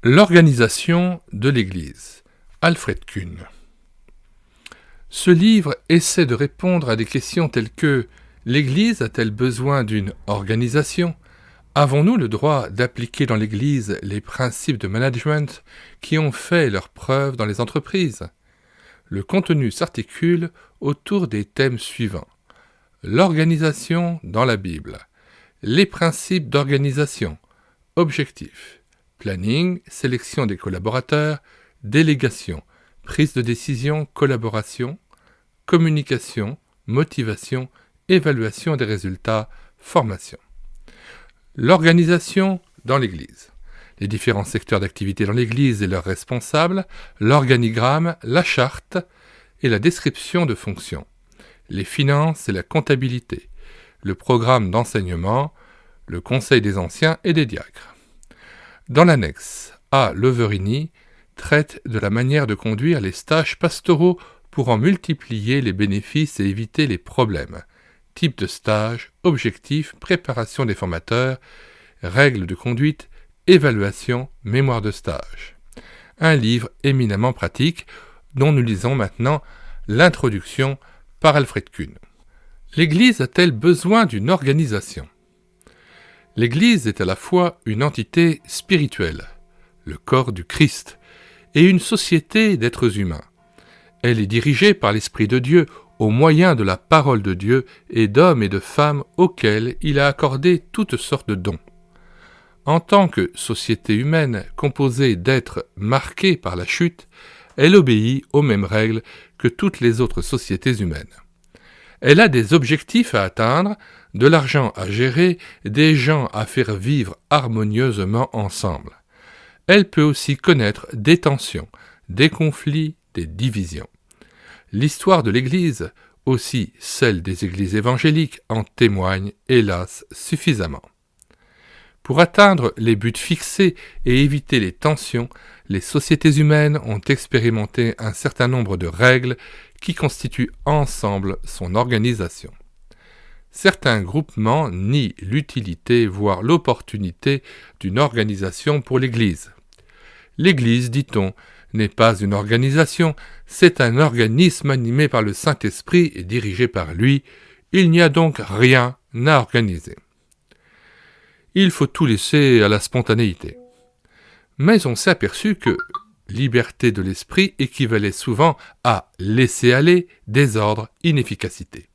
L'organisation de l'Église. Alfred Kuhn. Ce livre essaie de répondre à des questions telles que l'Église a-t-elle besoin d'une organisation ? Avons-nous le droit d'appliquer dans l'Église les principes de management qui ont fait leurs preuves dans les entreprises ? Le contenu s'articule autour des thèmes suivants. L'organisation dans la Bible. Les principes d'organisation. Objectifs. Planning, sélection des collaborateurs, délégation, prise de décision, collaboration, communication, motivation, évaluation des résultats, formation. L'organisation dans l'Église. Les différents secteurs d'activité dans l'Église et leurs responsables, l'organigramme, la charte et la description de fonctions, les finances et la comptabilité, le programme d'enseignement, le conseil des anciens et des diacres. Dans l'annexe, A. Loverini traite de la manière de conduire les stages pastoraux pour en multiplier les bénéfices et éviter les problèmes. Type de stage, objectifs, préparation des formateurs, règles de conduite, évaluation, mémoire de stage. Un livre éminemment pratique dont nous lisons maintenant l'introduction par Alfred Kuhn. L'Église a-t-elle besoin d'une organisation ? L'Église est à la fois une entité spirituelle, le corps du Christ, et une société d'êtres humains. Elle est dirigée par l'Esprit de Dieu au moyen de la parole de Dieu et d'hommes et de femmes auxquels il a accordé toutes sortes de dons. En tant que société humaine composée d'êtres marqués par la chute, elle obéit aux mêmes règles que toutes les autres sociétés humaines. Elle a des objectifs à atteindre, de l'argent à gérer, des gens à faire vivre harmonieusement ensemble. Elle peut aussi connaître des tensions, des conflits, des divisions. L'histoire de l'Église, aussi celle des églises évangéliques, en témoigne, hélas, suffisamment. Pour atteindre les buts fixés et éviter les tensions, les sociétés humaines ont expérimenté un certain nombre de règles qui constituent ensemble son organisation. Certains groupements nient l'utilité, voire l'opportunité d'une organisation pour l'Église. L'Église, dit-on, n'est pas une organisation, c'est un organisme animé par le Saint-Esprit et dirigé par lui. Il n'y a donc rien à organiser. Il faut tout laisser à la spontanéité. Mais on s'est aperçu que liberté de l'esprit équivalait souvent à laisser aller, désordre, inefficacité.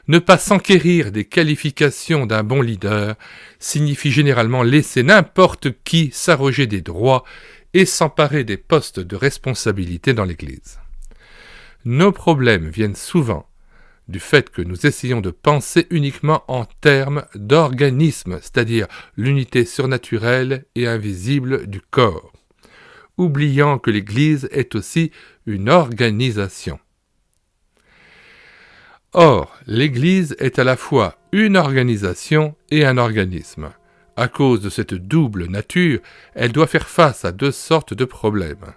Ne pas s'enquérir des qualifications d'un bon leader signifie généralement laisser n'importe qui s'arroger des droits et s'emparer des postes de responsabilité dans l'Église. Nos problèmes viennent souvent du fait que nous essayons de penser uniquement en termes d'organisme, c'est-à-dire l'unité surnaturelle et invisible du corps, oubliant que l'Église est aussi une organisation. Or, l'Église est à la fois une organisation et un organisme. À cause de cette double nature, elle doit faire face à deux sortes de problèmes.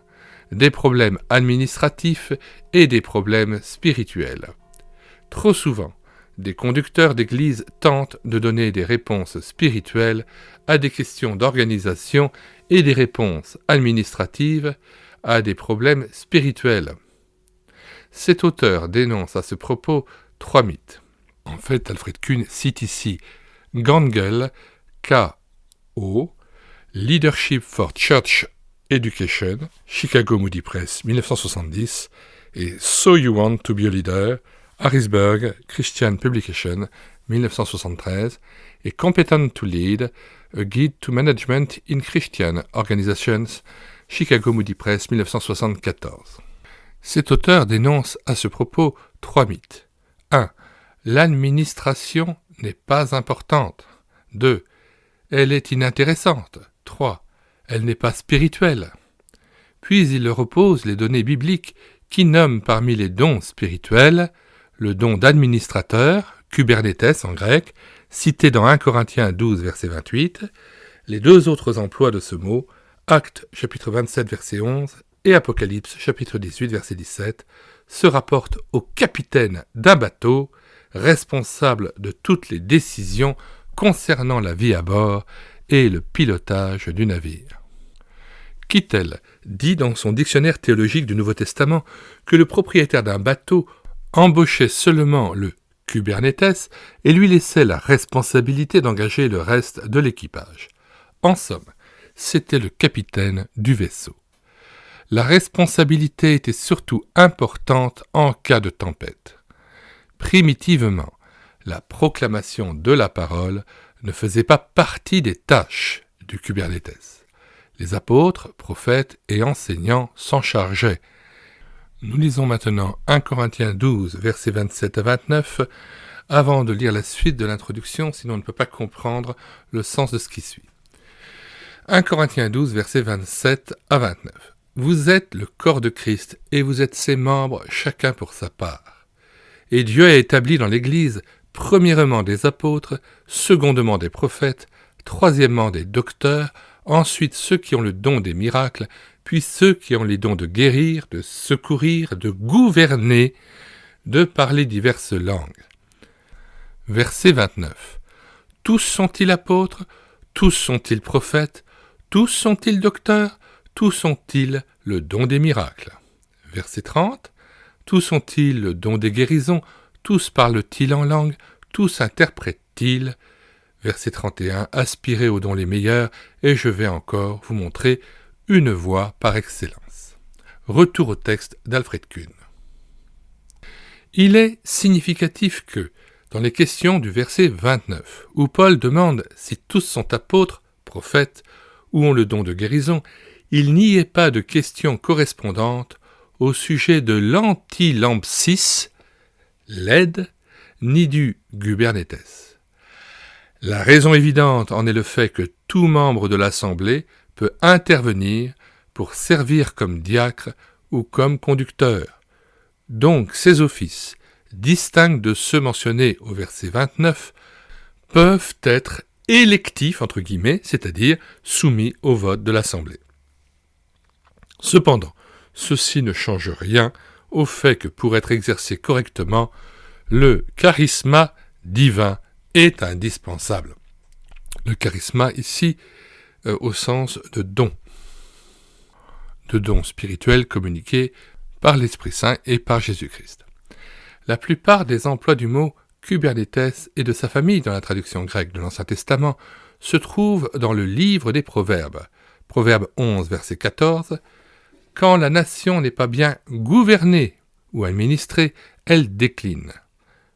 Des problèmes administratifs et des problèmes spirituels. Trop souvent, des conducteurs d'Église tentent de donner des réponses spirituelles à des questions d'organisation et des réponses administratives à des problèmes spirituels. Cet auteur dénonce à ce propos 3 mythes. En fait, Alfred Kuhn cite ici Gangel, K.O., Leadership for Church Education, Chicago Moody Press, 1970, et So You Want to be a Leader, Harrisburg, Christian Publication, 1973, et Competent to Lead, A Guide to Management in Christian Organizations, Chicago Moody Press, 1974. Cet auteur dénonce à ce propos 3 mythes. 1. L'administration n'est pas importante. 2. Elle est inintéressante. 3. Elle n'est pas spirituelle. Puis il leur oppose les données bibliques qui nomment parmi les dons spirituels le don d'administrateur, Kubernetes en grec, cité dans 1 Corinthiens 12, verset 28, les deux autres emplois de ce mot, Actes chapitre 27, verset 11, et Apocalypse chapitre 18, verset 17, se rapportent au capitaine d'un bateau, responsable de toutes les décisions concernant la vie à bord et le pilotage du navire. Kittel dit dans son dictionnaire théologique du Nouveau Testament que le propriétaire d'un bateau embauchait seulement le Kubernetes et lui laissait la responsabilité d'engager le reste de l'équipage. En somme, c'était le capitaine du vaisseau. La responsabilité était surtout importante en cas de tempête. Primitivement, la proclamation de la parole ne faisait pas partie des tâches du Kubernetes. Les apôtres, prophètes et enseignants s'en chargeaient. Nous lisons maintenant 1 Corinthiens 12, versets 27 à 29, avant de lire la suite de l'introduction, sinon on ne peut pas comprendre le sens de ce qui suit. 1 Corinthiens 12, versets 27 à 29. Vous êtes le corps de Christ, et vous êtes ses membres, chacun pour sa part. Et Dieu a établi dans l'Église, premièrement des apôtres, secondement des prophètes, troisièmement des docteurs, ensuite ceux qui ont le don des miracles, puis ceux qui ont les dons de guérir, de secourir, de gouverner, de parler diverses langues. Verset 29. Tous sont-ils apôtres? Tous sont-ils prophètes? Tous sont-ils docteurs? Tous ont-ils le don des miracles? Verset 30. Tous ont-ils le don des guérisons? Tous parlent-ils en langue? Tous interprètent-ils? Verset 31. Aspirez aux dons les meilleurs, et je vais encore vous montrer une voie par excellence. Retour au texte d'Alfred Kuhn. Il est significatif que, dans les questions du verset 29, où Paul demande si tous sont apôtres, prophètes, ou ont le don de guérison, il n'y ait pas de question correspondante au sujet de l'anti-lampsis, l'aide, ni du Kubernetes. La raison évidente en est le fait que tout membre de l'Assemblée peut intervenir pour servir comme diacre ou comme conducteur. Donc ces offices, distincts de ceux mentionnés au verset 29, peuvent être électifs, entre guillemets, c'est-à-dire soumis au vote de l'Assemblée. Cependant, ceci ne change rien au fait que pour être exercé correctement, le charisma divin est indispensable. Le charisma ici, au sens de don spirituel communiqué par l'Esprit Saint et par Jésus-Christ. La plupart des emplois du mot Kubernetes et de sa famille dans la traduction grecque de l'Ancien Testament se trouvent dans le livre des Proverbes. Proverbe 11, verset 14. « Quand la nation n'est pas bien gouvernée ou administrée, elle décline. »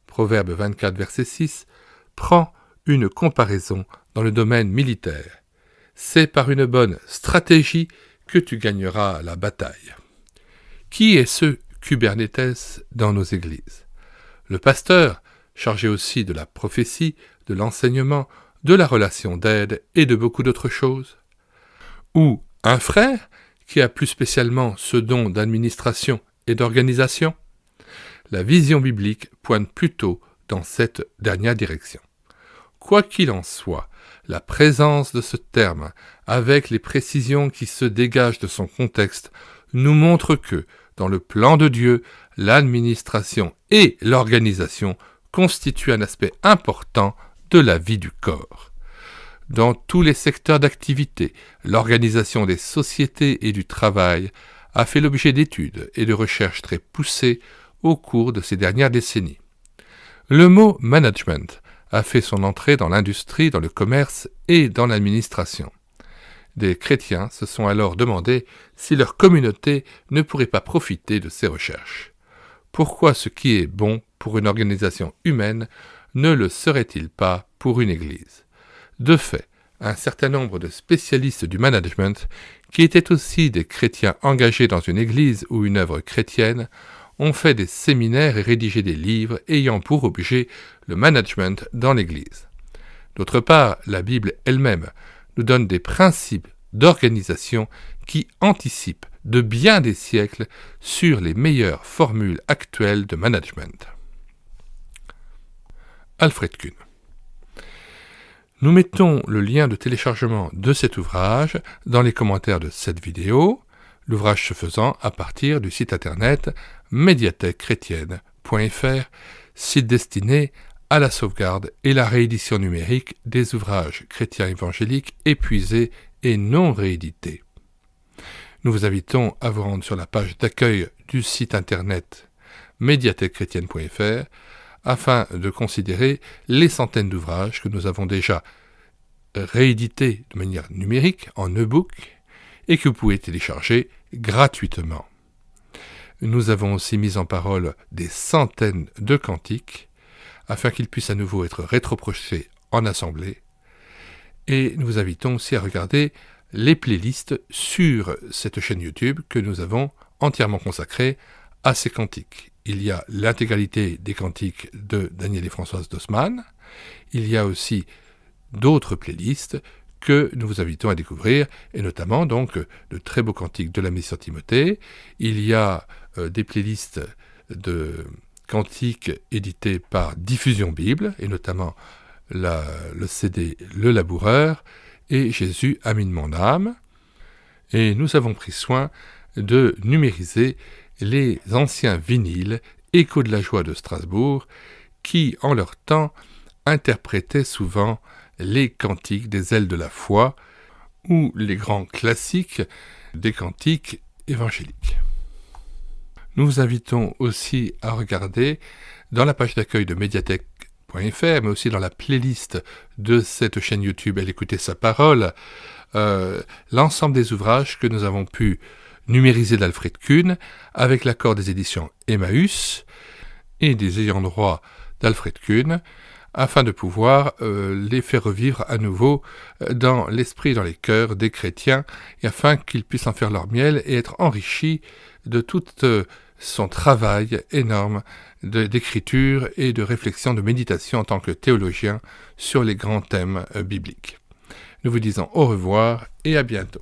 Proverbe 24, verset 6. « Prends une comparaison dans le domaine militaire. C'est par une bonne stratégie que tu gagneras la bataille. » Qui est ce Kubernetes dans nos églises? Le pasteur, chargé aussi de la prophétie, de l'enseignement, de la relation d'aide et de beaucoup d'autres choses? Ou un frère qui a plus spécialement ce don d'administration et d'organisation? La vision biblique pointe plutôt dans cette dernière direction. Quoi qu'il en soit, la présence de ce terme, avec les précisions qui se dégagent de son contexte, nous montre que, dans le plan de Dieu, l'administration et l'organisation constituent un aspect important de la vie du corps. Dans tous les secteurs d'activité, l'organisation des sociétés et du travail a fait l'objet d'études et de recherches très poussées au cours de ces dernières décennies. Le mot « management » a fait son entrée dans l'industrie, dans le commerce et dans l'administration. Des chrétiens se sont alors demandé si leur communauté ne pourrait pas profiter de ces recherches. Pourquoi ce qui est bon pour une organisation humaine ne le serait-il pas pour une église? De fait, un certain nombre de spécialistes du management, qui étaient aussi des chrétiens engagés dans une église ou une œuvre chrétienne, ont fait des séminaires et rédigé des livres ayant pour objet le management dans l'Église. D'autre part, la Bible elle-même nous donne des principes d'organisation qui anticipent de bien des siècles sur les meilleures formules actuelles de management. Alfred Kuhn. Nous mettons le lien de téléchargement de cet ouvrage dans les commentaires de cette vidéo, l'ouvrage se faisant à partir du site internet médiathèquechrétienne.fr, site destiné à la sauvegarde et la réédition numérique des ouvrages chrétiens évangéliques épuisés et non réédités. Nous vous invitons à vous rendre sur la page d'accueil du site internet médiathèquechrétienne.fr afin de considérer les centaines d'ouvrages que nous avons déjà réédités de manière numérique en e-book et que vous pouvez télécharger gratuitement. Nous avons aussi mis en parole des centaines de cantiques afin qu'ils puissent à nouveau être rétroprojetés en assemblée. Et nous vous invitons aussi à regarder les playlists sur cette chaîne YouTube que nous avons entièrement consacrée à ces cantiques. Il y a l'intégralité des cantiques de Daniel et Françoise Dossmann. Il y a aussi d'autres playlists que nous vous invitons à découvrir, et notamment donc de très beaux cantiques de la mission Timothée. Il y a des playlists de cantiques édités par Diffusion Bible, et notamment le CD Le Laboureur et Jésus amène mon âme. Et nous avons pris soin de numériser les anciens vinyles Échos de la joie de Strasbourg qui, en leur temps, interprétaient souvent les cantiques des ailes de la foi ou les grands classiques des cantiques évangéliques. Nous vous invitons aussi à regarder dans la page d'accueil de médiathèque.fr, mais aussi dans la playlist de cette chaîne YouTube Elle écoutait sa parole, l'ensemble des ouvrages que nous avons pu numériser d'Alfred Kuhn avec l'accord des éditions Emmaüs et des ayants droit d'Alfred Kuhn, afin de pouvoir les faire revivre à nouveau dans l'esprit et dans les cœurs des chrétiens, et afin qu'ils puissent en faire leur miel et être enrichis de tout son travail énorme d'écriture et de réflexion, de méditation en tant que théologien sur les grands thèmes bibliques. Nous vous disons au revoir et à bientôt.